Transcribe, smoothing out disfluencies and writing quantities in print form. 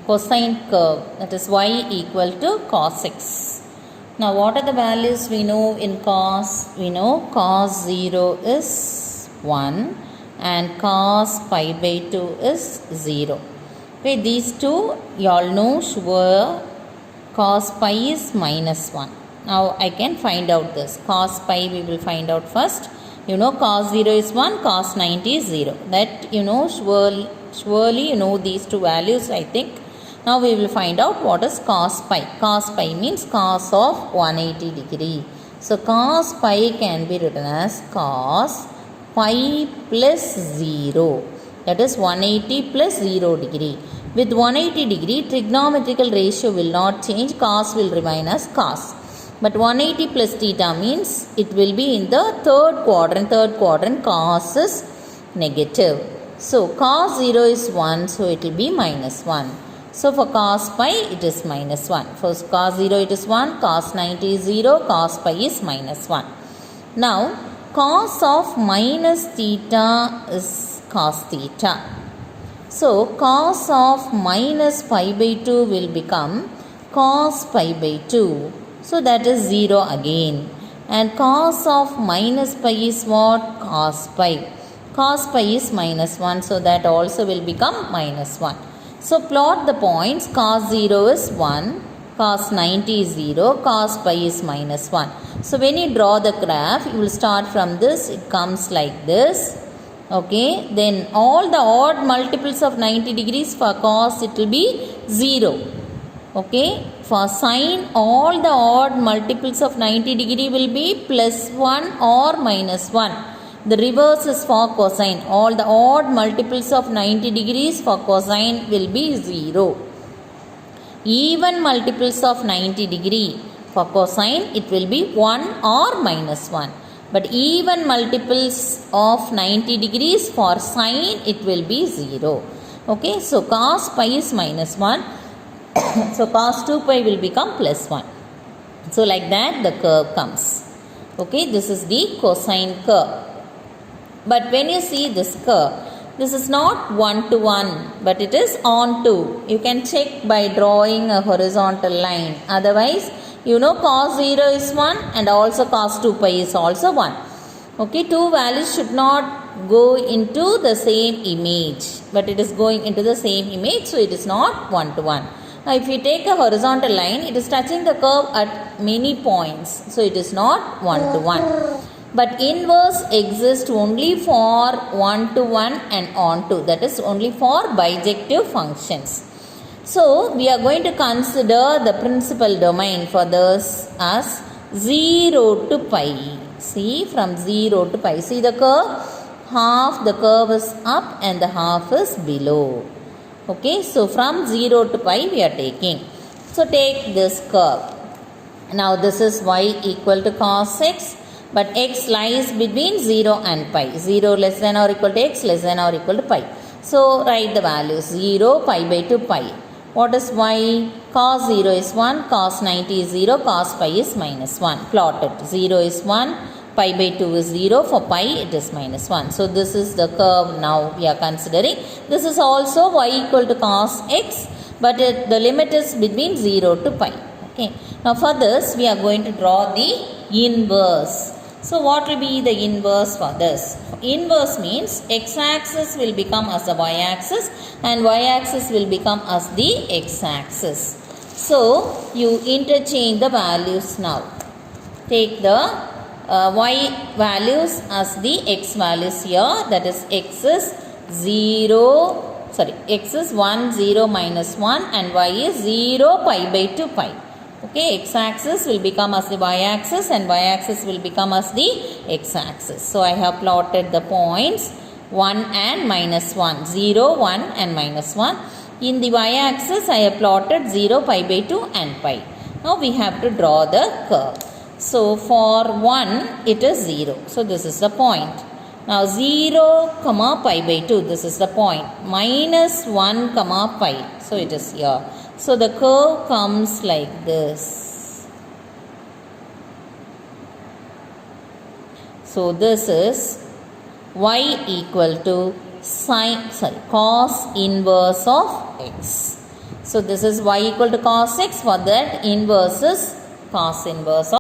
cosine curve, that is y equal to cos x. Now what are the values we know in cos? We know cos 0 is 1 and cos pi by 2 is 0. Okay, these two you all know sure. Cos pi is minus 1. Now I can find out this. Cos pi we will find out first. You know cos 0 is 1, cos 90 is 0. That you know surely you know these two values, I think. Now we will find out what is cos pi. Cos pi means cos of 180 degree. So cos pi can be written as cos pi plus 0. That is 180 plus 0 degree. With 180 degree, trigonometrical ratio will not change. Cos will remain as cos. But 180 plus theta means it will be in the third quadrant. Third quadrant cos is negative. So cos 0 is 1, so it will be minus 1. So for cos pi it is minus 1. For cos 0 it is 1, cos 90 is 0, cos pi is minus 1. Now cos of minus theta is cos theta. So cos of minus pi by 2 will become cos pi by 2. So that is 0 again. And cos of minus pi is what? Cos pi. Cos pi is minus 1. So that also will become minus 1. So plot the points. Cos 0 is 1. Cos 90 is 0. Cos pi is minus 1. So when you draw the graph, you will start from this. It comes like this. Okay. Then all the odd multiples of 90 degrees for cos it will be 0. Okay. For sine, all the odd multiples of 90 degree will be plus 1 or minus 1. The reverse is for cosine. All the odd multiples of 90 degrees for cosine will be 0. Even multiples of 90 degree for cosine it will be 1 or minus 1. But even multiples of 90 degrees for sine it will be 0. Okay, so cos pi is minus 1. So cos 2 pi will become plus 1. So like that the curve comes. Okay, this is the cosine curve. But when you see this curve, this is not 1 to 1, but it is on to. You can check by drawing a horizontal line. Otherwise, you know cos 0 is 1 and also cos 2 pi is also 1. Okay, two values should not go into the same image, but it is going into the same image, so it is not 1 to 1. Now, if you take a horizontal line, it is touching the curve at many points, so it is not 1 to 1. But inverse exists only for 1 to 1 and on to, that is only for bijective functions. So we are going to consider the principal domain for this as 0 to pi. See, from 0 to pi. See the curve? Half the curve is up and the half is below. Okay, so from 0 to pi we are taking. So take this curve. Now this is y equal to cos x. But x lies between 0 and pi. 0 less than or equal to x, less than or equal to pi. So write the values. 0, pi by 2 pi. What is y? Cos 0 is 1, cos 90 is 0, cos pi is minus 1. Plot it. 0 is 1, pi by 2 is 0. For pi it is minus 1. So this is the curve now we are considering. This is also y equal to cos x. But the limit is between 0 to pi. Okay. Now for this we are going to draw the inverse. So what will be the inverse for this? Inverse means x-axis will become as the y-axis and y-axis will become as the x-axis. So you interchange the values now. Take the y values as the x values here. That is x is 1, 0, minus 1 and y is 0, pi by 2 pi. Okay, x-axis will become as the y-axis and y-axis will become as the x-axis. So I have plotted the points 1 and minus 1, 0, 1 and minus 1. In the y-axis I have plotted 0, pi by 2 and pi. Now we have to draw the curve. So for 1 it is 0. So this is the point. Now 0, comma pi by 2, this is the point. Minus 1, comma pi. So it is here. So the curve comes like this. So this is y equal to cos inverse of x. So this is y equal to cos x. For that, inverse is cos inverse of